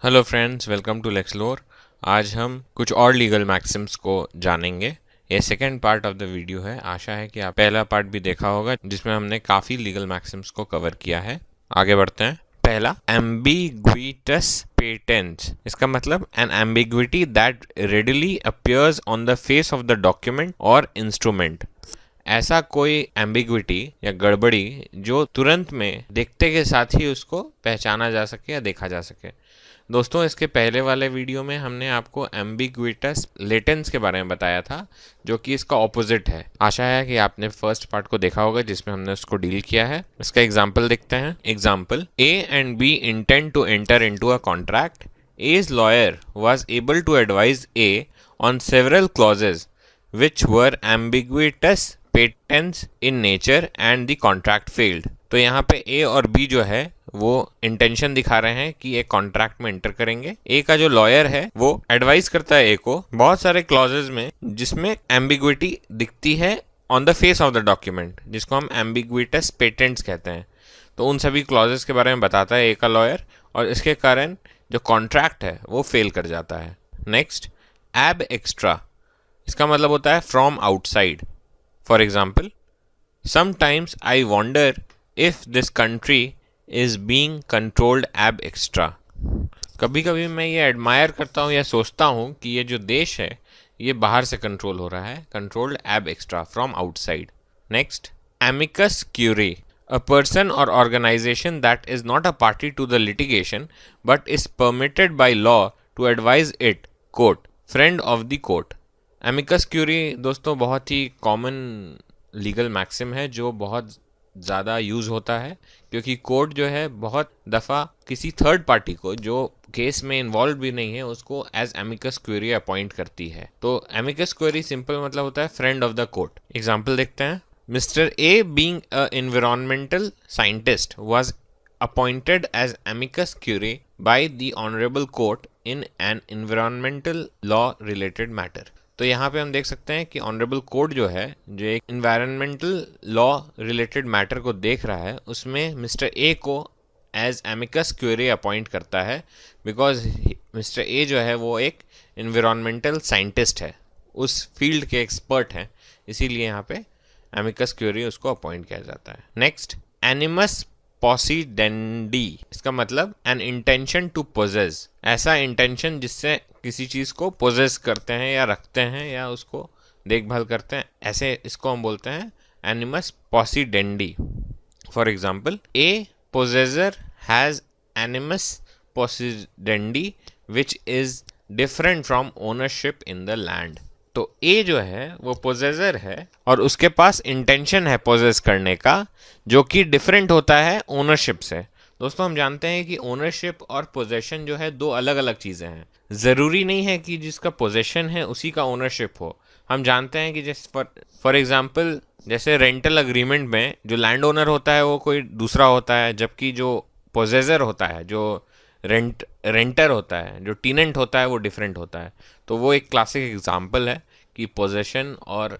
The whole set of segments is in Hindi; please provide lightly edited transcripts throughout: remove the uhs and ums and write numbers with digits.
Hello friends, welcome to Lexlore. आज हम कुछ और लीगल मैक्सिम्स को जानेंगे। ये second part of the video है। आशा है कि आप पहला पार्ट भी देखा होगा जिसमें हमने काफ़ी लीगल मैक्सिम्स को कवर किया है। आगे बढ़ते हैं। पहला, एम्बिग्विटस पेटेंट्स। इसका मतलब an ambiguity that readily appears on the face of the document और इंस्ट्रूमेंट। ऐसा कोई एम्बिग्विटी या गड़बड़ी जो तुरंत में देखते के साथ ही उसको पहचाना जा सके या देखा जा सके। दोस्तों, इसके पहले वाले वीडियो में हमने आपको एम्बिग्विटस लेटेंस के बारे में बताया था, जो कि इसका ऑपोजिट है। आशा है कि आपने फर्स्ट पार्ट को देखा होगा जिसमें हमने उसको डील किया है। इसका एग्जाम्पल देखते हैं। Example, A and B intend to enter into a contract. A's lawyer was able to advise A on several clauses which were ambiguous patents in nature and the contract failed। तो यहाँ पे A और B जो है वो इंटेंशन दिखा रहे हैं कि एक कॉन्ट्रैक्ट में एंटर करेंगे। ए का जो लॉयर है वो एडवाइस करता है ए को बहुत सारे क्लॉजेज में जिसमें एम्बिग्विटी दिखती है on the face of the document, जिसको हम एम्बिग्विटस पेटेंट्स कहते हैं। तो उन सभी क्लॉजेज के बारे में बताता है ए का लॉयर, और इसके कारण जो कॉन्ट्रैक्ट है वो फेल कर जाता है। नेक्स्ट, एब एक्स्ट्रा। इसका मतलब होता है from outside. For example, sometimes I wonder if this country is being controlled ab extra. कभी कभी मैं ये एडमायर करता हूँ या सोचता हूँ कि ये जो देश है ये बाहर से कंट्रोल हो रहा है, controlled ab extra, from outside. Next, amicus curiae. A person or organization that is not a party to the litigation but is permitted by law to advise it, quote, friend of the court। Amicus curiae दोस्तों बहुत ही कॉमन लीगल मैक्सिम है जो बहुत ज़्यादा यूज़ होता है, क्योंकि कोर्ट जो है बहुत दफ़ा किसी थर्ड पार्टी को जो केस में इन्वॉल्व भी नहीं है उसको एज एमिकस क्वेरी अपॉइंट करती है। तो एमिकस क्वेरी सिंपल मतलब होता है friend of the court. Example देखते हैं। Mr. A, being an environmental scientist, was appointed as amicus curiae by the Honorable Court in an environmental law related matter। तो यहाँ पे हम देख सकते हैं कि ऑनरेबल कोर्ट जो है, जो एक इन्वायरमेंटल लॉ रिलेटेड मैटर को देख रहा है, उसमें मिस्टर ए को एज एमिकस क्यूरी अपॉइंट करता है, बिकॉज मिस्टर ए जो है वो एक इन्वायरमेंटल साइंटिस्ट है, उस फील्ड के एक्सपर्ट हैं, इसीलिए यहाँ पे एमिकस क्यूरी उसको अपॉइंट किया जाता है। Next, animus possidendi. इसका मतलब एन इंटेंशन टू पोजेस। ऐसा इंटेंशन जिससे किसी चीज़ को पोजेस करते हैं या रखते हैं या उसको देखभाल करते हैं, ऐसे इसको हम बोलते हैं animus possidendi. For example, a possessor has animus possidendi which is different from ownership in the land. तो ए जो है वो पोजेसर है और उसके पास इंटेंशन है पोजेस करने का, जो कि डिफरेंट होता है ओनरशिप से। दोस्तों, हम जानते हैं कि ओनरशिप और पोजेशन जो है दो अलग अलग चीज़ें हैं। ज़रूरी नहीं है कि जिसका पोजेशन है उसी का ओनरशिप हो। हम जानते हैं कि जैसे फॉर एग्जांपल, जैसे रेंटल अग्रीमेंट में जो लैंड ओनर होता है वो कोई दूसरा होता है, जबकि जो पोजेसर होता है, जो रेंटर होता है, जो टीनेंट होता है, वो डिफरेंट होता है। तो वो एक क्लासिक एग्जांपल है कि पोजेशन और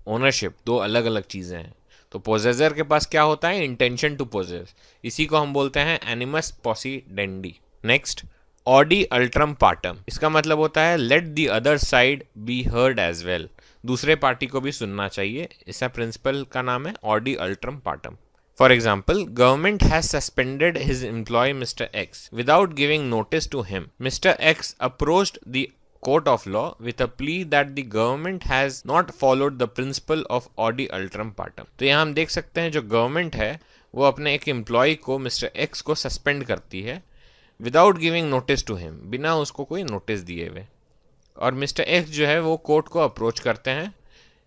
ओनरशिप दो अलग अलग चीज़ें हैं। तो पोजेसर के पास क्या होता है? Intention to possess. इसी को हम बोलते हैं animus possidendi. Next, audi alteram partem. इसका मतलब होता है let the other side be heard as well. दूसरे पार्टी को भी सुनना चाहिए। इसका प्रिंसिपल का नाम है audi alteram partem. For example, government has suspended his employee Mr. X without giving notice to him. Mr. X approached the court of law with a plea that the government has not followed the principle of Audi Ultram Partem। तो यहाँ हम देख सकते हैं जो गवर्नमेंट है वो अपने एक एम्प्लॉय को मिस्टर एक्स को सस्पेंड करती है without giving notice to him, बिना उसको कोई नोटिस दिए हुए। और मिस्टर एक्स जो है वो कोर्ट को अप्रोच करते हैं,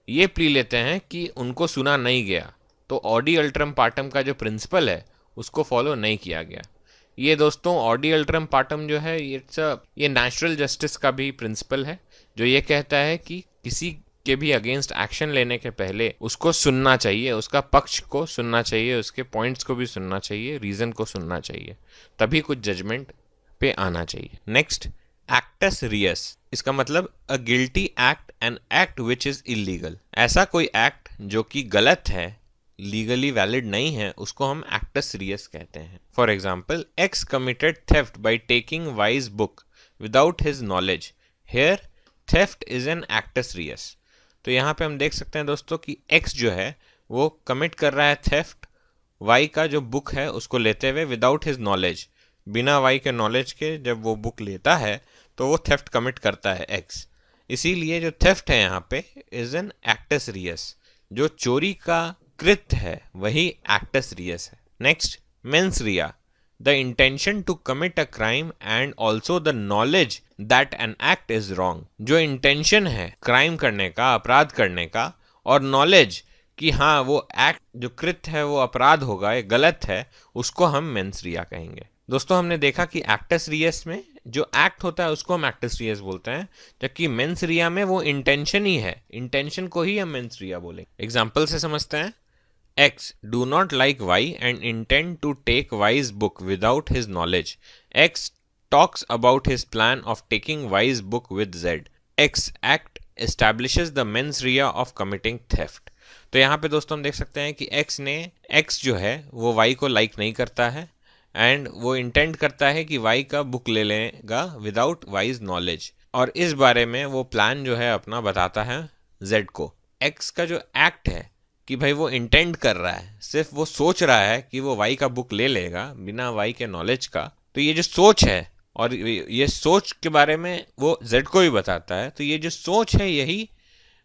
ये प्ली लेते हैं कि उनको सुना नहीं गया। तो ऑडी अल्ट्रम पार्टम का जो प्रिंसिपल है उसको फॉलो नहीं किया गया। ये दोस्तों ऑडी अल्ट्रम पार्टम जो है ये नेचुरल जस्टिस का भी प्रिंसिपल है, जो ये कहता है कि किसी के भी अगेंस्ट एक्शन लेने के पहले उसको सुनना चाहिए, उसका पक्ष को सुनना चाहिए, उसके पॉइंट्स को भी सुनना चाहिए, रीज़न को सुनना चाहिए, तभी कुछ जजमेंट पे आना चाहिए। Next, actus reus. इसका मतलब a guilty act, an act which is illegal. ऐसा कोई एक्ट जो कि गलत है लीगली वैलिड नहीं है उसको हम एक्टस रियस कहते हैं। For example, X committed theft by taking Y's book without his knowledge, here theft is an actus reus. तो यहाँ पे हम देख सकते हैं दोस्तों कि एक्स जो है वो कमिट कर रहा है थेफ्ट वाई का जो बुक है उसको लेते हुए विदाउट हिज नॉलेज, बिना वाई के नॉलेज के जब वो बुक लेता है तो वो थेफ्ट कमिट करता है एक्स। इसीलिए जो थेफ्ट है यहाँ पे इज एन एक्टस रियस, जो चोरी का कृत्य है वही एक्टस रियस है। Next, mens rea, the intention to commit a crime and also the knowledge that an act is wrong. जो इंटेंशन है क्राइम करने का, अपराध करने का, और नॉलेज कि हाँ वो एक्ट जो कृत्य है वो अपराध होगा, ये गलत है, उसको हम मेंस रिया कहेंगे। दोस्तों हमने देखा कि एक्टस रियस में जो एक्ट होता है उसको हम एक्टस रियस बोलते हैं, जबकि मेंस रिया में वो इंटेंशन ही है, इंटेंशन को ही हम मेंस रिया बोलेंगे। एग्जाम्पल से समझते हैं। X do not like Y and intend to take Y's book without his knowledge. X talks about his plan of taking Y's book with Z. X act establishes the mens rea of committing theft. तो यहाँ पे दोस्तों हम देख सकते हैं कि एक्स जो है वो वाई को लाइक नहीं करता है एंड वो इंटेंड करता है कि वाई का बुक ले लेगा विदाउट वाइज नॉलेज, और इस बारे में वो प्लान जो है अपना बताता है जेड को। एक्स का जो एक्ट है कि भाई वो इंटेंड कर रहा है, सिर्फ वो सोच रहा है कि वो वाई का बुक ले लेगा बिना वाई के नॉलेज का, तो ये जो सोच है और ये सोच के बारे में वो जेड को भी बताता है, तो ये जो सोच है यही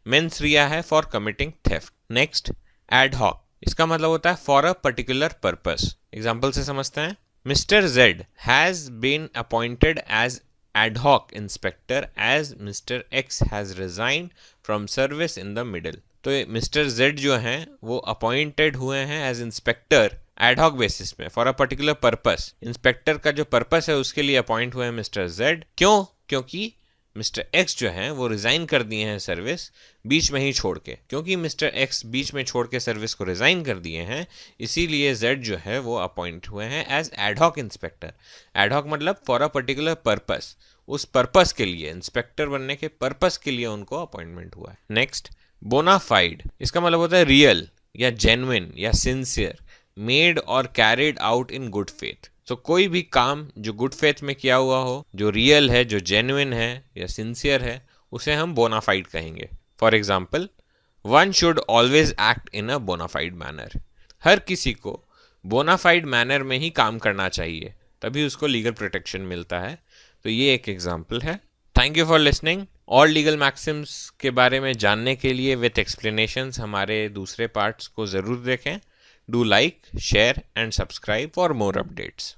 मेंस रिया है for committing theft. Next, ad hoc, इसका मतलब होता है for a particular purpose. Example से समझते हैं। Mister Z has been appointed as ad hoc inspector as Mister X has resigned from service in the middle. तो मिस्टर जेड जो हैं वो अपॉइंटेड हुए हैं as inspector ad hoc basis पे for a particular purpose. Inspector का जो पर्पस है उसके लिए अपॉइंट हुए हैं मिस्टर जेड। क्यों? क्योंकि मिस्टर एक्स जो हैं वो रिज़ाइन कर दिए हैं सर्विस बीच में ही छोड़ के। क्योंकि मिस्टर एक्स बीच में छोड़ के सर्विस को रिज़ाइन कर दिए हैं, इसीलिए जेड जो है वो अपॉइंट हुए हैं एज एडहॉक इंस्पेक्टर। एडहॉक मतलब फॉर अ पर्टिकुलर पर्पस, उस पर्पस के लिए, इंस्पेक्टर बनने के पर्पस के लिए उनको अपॉइंटमेंट हुआ है। नेक्स्ट, बोनाफाइड, इसका मतलब होता है रियल या जेन्युइन या सिंसियर, मेड और carried out in good faith. तो कोई भी काम जो गुड फेथ में किया हुआ हो, जो रियल है, जो जेन्युइन है या सिंसियर है, उसे हम बोनाफाइड कहेंगे। For example, one should always act in a bona fide manner. हर किसी को बोनाफाइड मैनर में ही काम करना चाहिए, तभी उसको लीगल प्रोटेक्शन मिलता है। तो ये एक एग्जाम्पल है। Thank you for listening. और लीगल मैक्सिम्स के बारे में जानने के लिए विथ एक्सप्लेनेशंस हमारे दूसरे पार्ट्स को ज़रूर देखें। Do like, share and subscribe for more updates.